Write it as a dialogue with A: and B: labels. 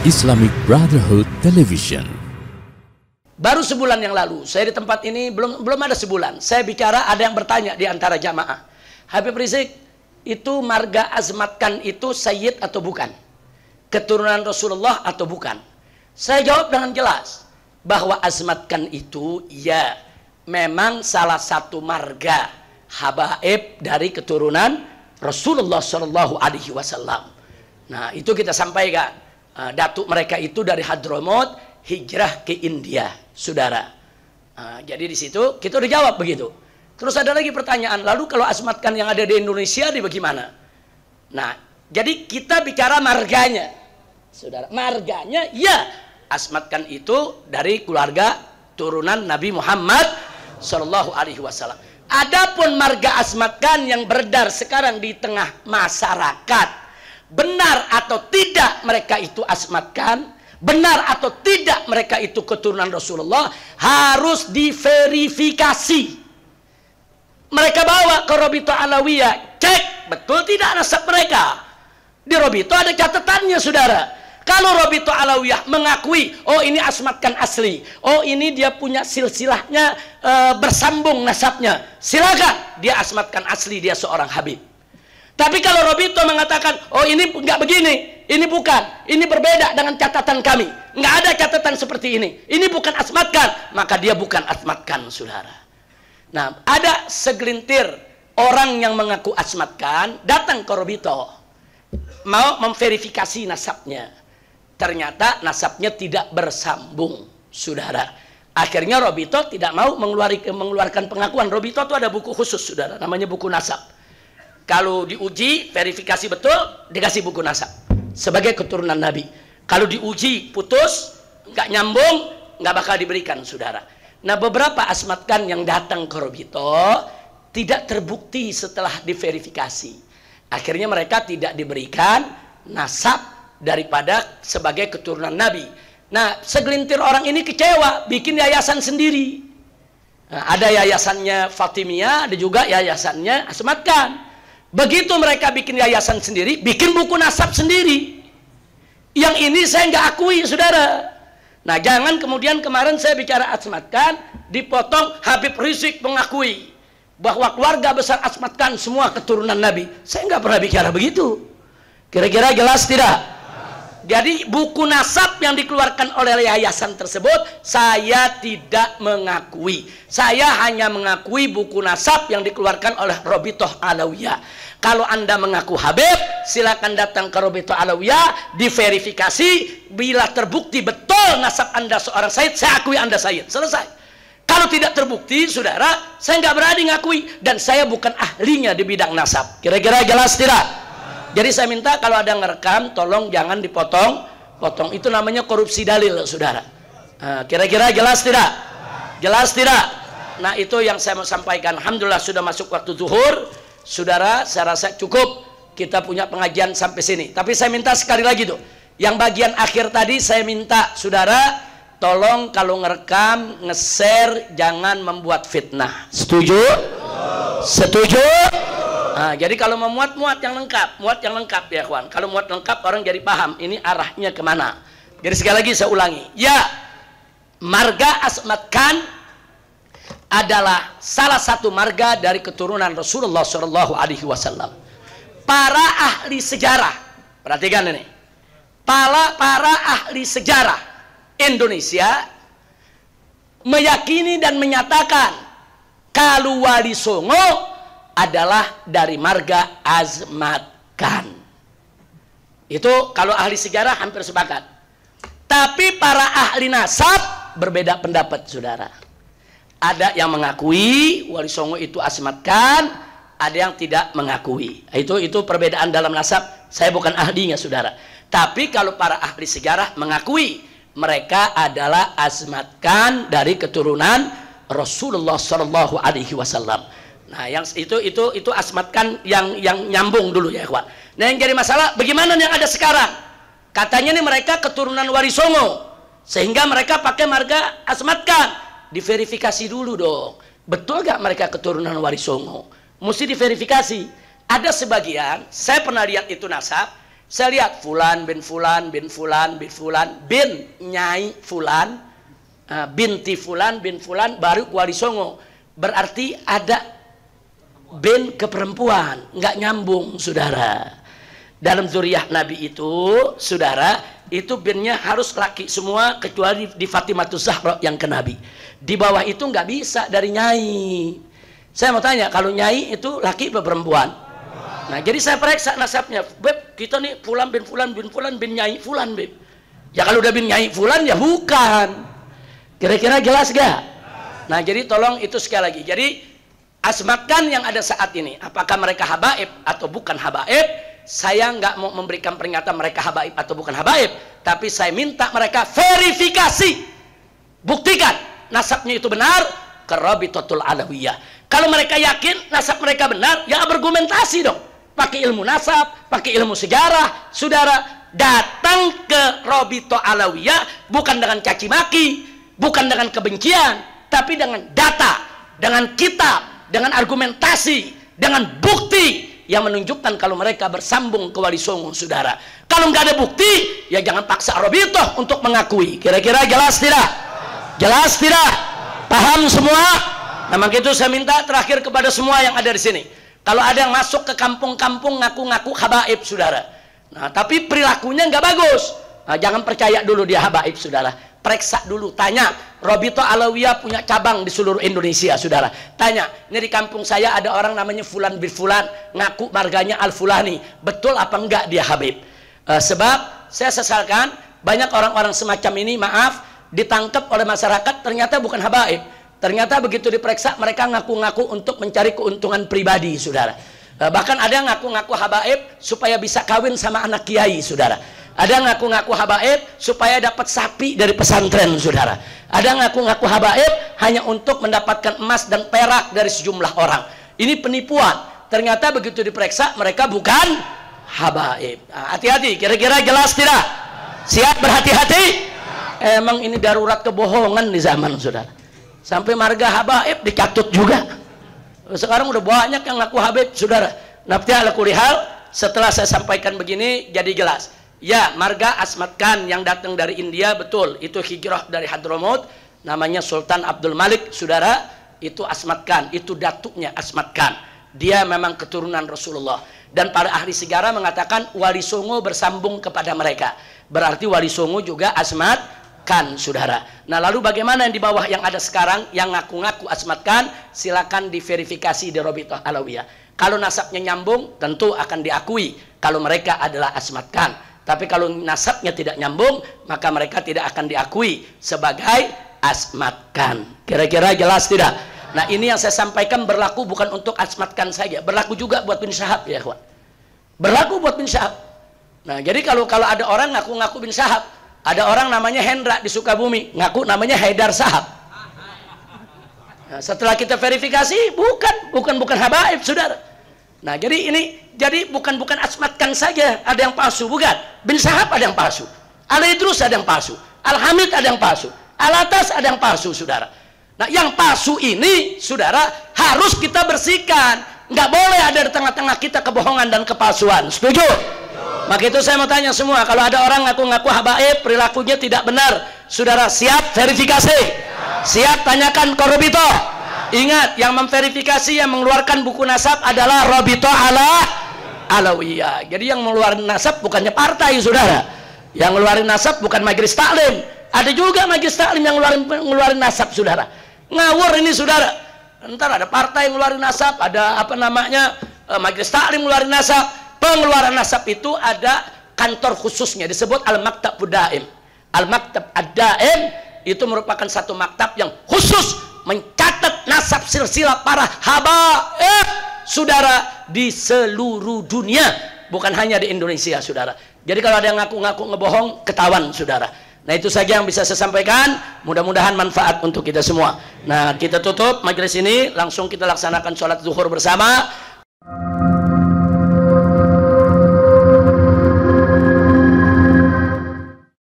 A: Islamic Brotherhood Television.
B: Baru sebulan yang lalu, saya di tempat ini belum ada sebulan. Saya bicara, ada yang bertanya di antara jamaah, Habib Rizik, itu marga azmatkan itu sayyid atau bukan? Keturunan Rasulullah atau bukan? Saya jawab dengan jelas bahwa azmatkan itu ya memang salah satu marga habaib dari keturunan Rasulullah Shallallahu Alaihi Wasallam. Nah itu kita sampaikan. Datuk mereka itu dari Hadramaut hijrah ke India, saudara. Jadi di situ kita udah jawab begitu. Terus ada lagi pertanyaan, lalu kalau azmatkan yang ada di Indonesia di bagaimana? Nah, jadi kita bicara marganya, saudara. Marganya ya azmatkan itu dari keluarga turunan Nabi Muhammad Shallallahu Alaihi Wasallam. Adapun marga azmatkan yang beredar sekarang di tengah masyarakat, benar atau tidak mereka itu azmatkan, benar atau tidak mereka itu keturunan Rasulullah, harus diverifikasi. Mereka bawa ke Robito Alawiyah, cek betul tidak nasab mereka. Di Robito ada catatannya, saudara. Kalau Robito Alawiyah mengakui, oh ini azmatkan asli, oh ini dia punya silsilahnya bersambung nasabnya, silakan dia azmatkan asli, dia seorang Habib. Tapi kalau Robito mengatakan, oh ini nggak begini, ini bukan, ini berbeda dengan catatan kami, nggak ada catatan seperti ini bukan azmatkan, maka dia bukan azmatkan, saudara. Nah, ada segelintir orang yang mengaku azmatkan datang ke Robito, mau memverifikasi nasabnya. Ternyata nasabnya tidak bersambung, saudara. Akhirnya Robito tidak mau mengeluarkan pengakuan. Robito itu ada buku khusus, saudara, namanya buku nasab. Kalau diuji, verifikasi betul, dikasih buku nasab sebagai keturunan Nabi. Kalau diuji putus, nggak nyambung, nggak bakal diberikan, saudara. Nah, beberapa azmatkan yang datang ke Robito tidak terbukti setelah diverifikasi. Akhirnya mereka tidak diberikan nasab daripada sebagai keturunan Nabi. Nah, segelintir orang ini kecewa, bikin yayasan sendiri. Nah, ada yayasannya Fatimiyah, ada juga yayasannya azmatkan. Begitu mereka bikin yayasan sendiri, bikin buku nasab sendiri. Yang ini saya nggak akui, saudara. Nah, jangan kemudian kemarin saya bicara azmatkan, dipotong Habib Rizik mengakui bahwa keluarga besar azmatkan semua keturunan Nabi. Saya nggak pernah bicara begitu. Kira-kira jelas tidak? Jadi buku nasab yang dikeluarkan oleh yayasan tersebut saya tidak mengakui. Saya hanya mengakui buku nasab yang dikeluarkan oleh Robitoh Alawiyah. Kalau Anda mengaku Habib, silakan datang ke Robitoh Alawiyah, diverifikasi. Bila terbukti betul nasab Anda seorang sayyid, saya akui Anda sayyid. Selesai. Kalau tidak terbukti, saudara, saya nggak berani ngakui dan saya bukan ahlinya di bidang nasab. Kira-kira jelas tidak? Jadi saya minta kalau ada ngerekam, tolong jangan dipotong-potong. Itu namanya korupsi dalil, saudara. Kira-kira jelas tidak? Jelas tidak? Nah, itu yang saya mau sampaikan. Alhamdulillah sudah masuk waktu zuhur. Saudara, saya rasa cukup kita punya pengajian sampai sini. Tapi saya minta sekali lagi tuh, yang bagian akhir tadi saya minta, saudara, tolong kalau ngerekam, nge-share, jangan membuat fitnah. Setuju? Setuju? Nah, jadi kalau mau muat yang lengkap ya kawan. Kalau muat lengkap orang jadi paham ini arahnya kemana. Jadi sekali lagi saya ulangi, ya marga azmatkan adalah salah satu marga dari keturunan Rasulullah Shallallahu Alaihi Wasallam. Para ahli sejarah, perhatikan ini, para ahli sejarah Indonesia meyakini dan menyatakan kalau Wali Songo adalah dari marga azmatkan. Itu kalau ahli sejarah hampir sepakat. Tapi para ahli nasab berbeda pendapat, saudara. Ada yang mengakui Wali Songo itu azmatkan, ada yang tidak mengakui. Itu perbedaan dalam nasab. Saya bukan ahlinya, saudara. Tapi kalau para ahli sejarah mengakui mereka adalah azmatkan dari keturunan Rasulullah Shallallahu Alaihi Wasallam. Nah, yang itu azmatkan yang nyambung dulu ya, kawan. Nah, yang jadi masalah bagaimana yang ada sekarang? Katanya nih mereka keturunan Wali Songo, sehingga mereka pakai marga azmatkan. Diverifikasi dulu dong. Betul gak mereka keturunan Wali Songo? Mesti diverifikasi. Ada sebagian, saya pernah lihat itu nasab, Saya lihat Fulan bin Fulan bin Fulan bin Fulan bin Nyai Fulan, binti Fulan bin Fulan baru Wali Songo. Berarti ada bin ke perempuan, nggak nyambung, saudara. Dalam zuriyah Nabi itu, saudara, itu binnya harus laki semua kecuali di Fatimatus Zahra yang ke Nabi. Di bawah itu nggak bisa dari Nyai. Saya mau tanya, kalau Nyai itu laki atau perempuan? Nah, jadi saya periksa nasabnya. Beb, kita nih Fulan bin Fulan bin Fulan bin Nyai Fulan, Beb. Ya kalau udah bin Nyai Fulan ya bukan. Kira-kira jelas gak? Nah, jadi tolong itu sekali lagi. Jadi asmatkan yang ada saat ini. Apakah mereka habaib atau bukan habaib? Saya nggak mau memberikan peringatan mereka habaib atau bukan habaib. Tapi saya minta mereka verifikasi. Buktikan nasabnya itu benar ke Rabitatul Alawiyah. Kalau mereka yakin nasab mereka benar, ya argumentasi dong. Pakai ilmu nasab, pakai ilmu sejarah, saudara. Datang ke Rabita Alawiyah bukan dengan caci maki, bukan dengan kebencian, tapi dengan data, dengan kitab, dengan argumentasi, dengan bukti yang menunjukkan kalau mereka bersambung ke Wali Songo, saudara. Kalau nggak ada bukti, ya jangan paksa Rabita untuk mengakui. Kira-kira jelas tidak? Jelas tidak? Paham semua? Nah, maka itu saya minta terakhir kepada semua yang ada di sini. Kalau ada yang masuk ke kampung-kampung ngaku-ngaku habaib, saudara. Nah, tapi perilakunya nggak bagus. Nah, jangan percaya dulu dia habaib, saudara. Periksa dulu, tanya. Rabita Alawiyah punya cabang di seluruh Indonesia, saudara. Tanya, ini di kampung saya ada orang namanya Fulan bin Fulan, ngaku marganya Al-Fulani. Betul apa enggak dia habib? Sebab saya sesalkan banyak orang-orang semacam ini, maaf, ditangkap oleh masyarakat ternyata bukan habaib. Ternyata begitu diperiksa mereka ngaku-ngaku untuk mencari keuntungan pribadi, saudara. Bahkan ada yang ngaku-ngaku habaib supaya bisa kawin sama anak kiai, saudara. Ada ngaku-ngaku habaib supaya dapat sapi dari pesantren, saudara. Ada ngaku-ngaku habaib hanya untuk mendapatkan emas dan perak dari sejumlah orang. Ini penipuan. Ternyata begitu diperiksa mereka bukan habaib. Hati-hati, kira-kira jelas tidak? Siap berhati-hati? Emang ini darurat kebohongan di zaman, saudara. Sampai marga habaib dicatut juga. Sekarang udah banyak yang ngaku habib, saudara. Nafti ala kulli hal, setelah saya sampaikan begini jadi jelas. Ya, marga asmatkan yang datang dari India, betul. Itu hijrah dari Hadramaut, namanya Sultan Abdul Malik, saudara. Itu asmatkan, itu datuknya asmatkan. Dia memang keturunan Rasulullah. Dan para ahli sejarah mengatakan Wali Songo bersambung kepada mereka. Berarti Wali Songo juga asmatkan, saudara. Nah, lalu bagaimana yang di bawah yang ada sekarang yang ngaku-ngaku asmatkan? Silakan diverifikasi di Rabita Alawiyah. Kalau nasabnya nyambung, tentu akan diakui kalau mereka adalah asmatkan. Tapi kalau nasabnya tidak nyambung, maka mereka tidak akan diakui sebagai asmatkan. Kira-kira jelas tidak? Nah, ini yang saya sampaikan berlaku bukan untuk asmatkan saja, berlaku juga buat bin Syahab, ya kawan. Berlaku buat bin Syahab. Nah, jadi kalau ada orang ngaku-ngaku bin Syahab, ada orang namanya Hendra di Sukabumi, ngaku namanya Haidar Syahab. Nah, setelah kita verifikasi, bukan habaib, saudara. Nah, jadi ini bukan asmatkan saja ada yang palsu, bukan. Bin Syahab ada yang palsu, Al-Idrus ada yang palsu, Al-Hamid ada yang palsu, Al-Atas ada yang palsu, saudara. Nah, yang palsu ini, saudara, harus kita bersihkan. Nggak boleh ada di tengah-tengah kita kebohongan dan kepalsuan. Setuju? Maka itu saya mau tanya semua, kalau ada orang ngaku-ngaku habaib, perilakunya tidak benar, saudara siap verifikasi? Siap tanyakan ke Rabita. Ingat, yang memverifikasi, yang mengeluarkan buku nasab adalah Rabita Alawiyah. Jadi yang mengeluarkan nasab bukannya partai, saudara. Yang mengeluarkan nasab bukan majelis taklim. Ada juga majelis taklim yang ngeluarin nasab, saudara. Ngawur ini, saudara. Ntar ada partai yang ngeluarin nasab, ada apa namanya, majelis taklim ngeluarin nasab. Pengeluaran nasab itu ada kantor khususnya, disebut Al-Maktab Daim. Al-Maktab Ad-Daim itu merupakan satu maktab yang khusus mencatat nasab silsilah para habaib, saudara, di seluruh dunia, bukan hanya di Indonesia, saudara. Jadi kalau ada yang ngaku-ngaku ngebohong, ketahuan, saudara. Nah, itu saja yang bisa saya sampaikan. Mudah-mudahan manfaat untuk kita semua. Nah, kita tutup majelis ini, langsung kita laksanakan sholat zuhur bersama.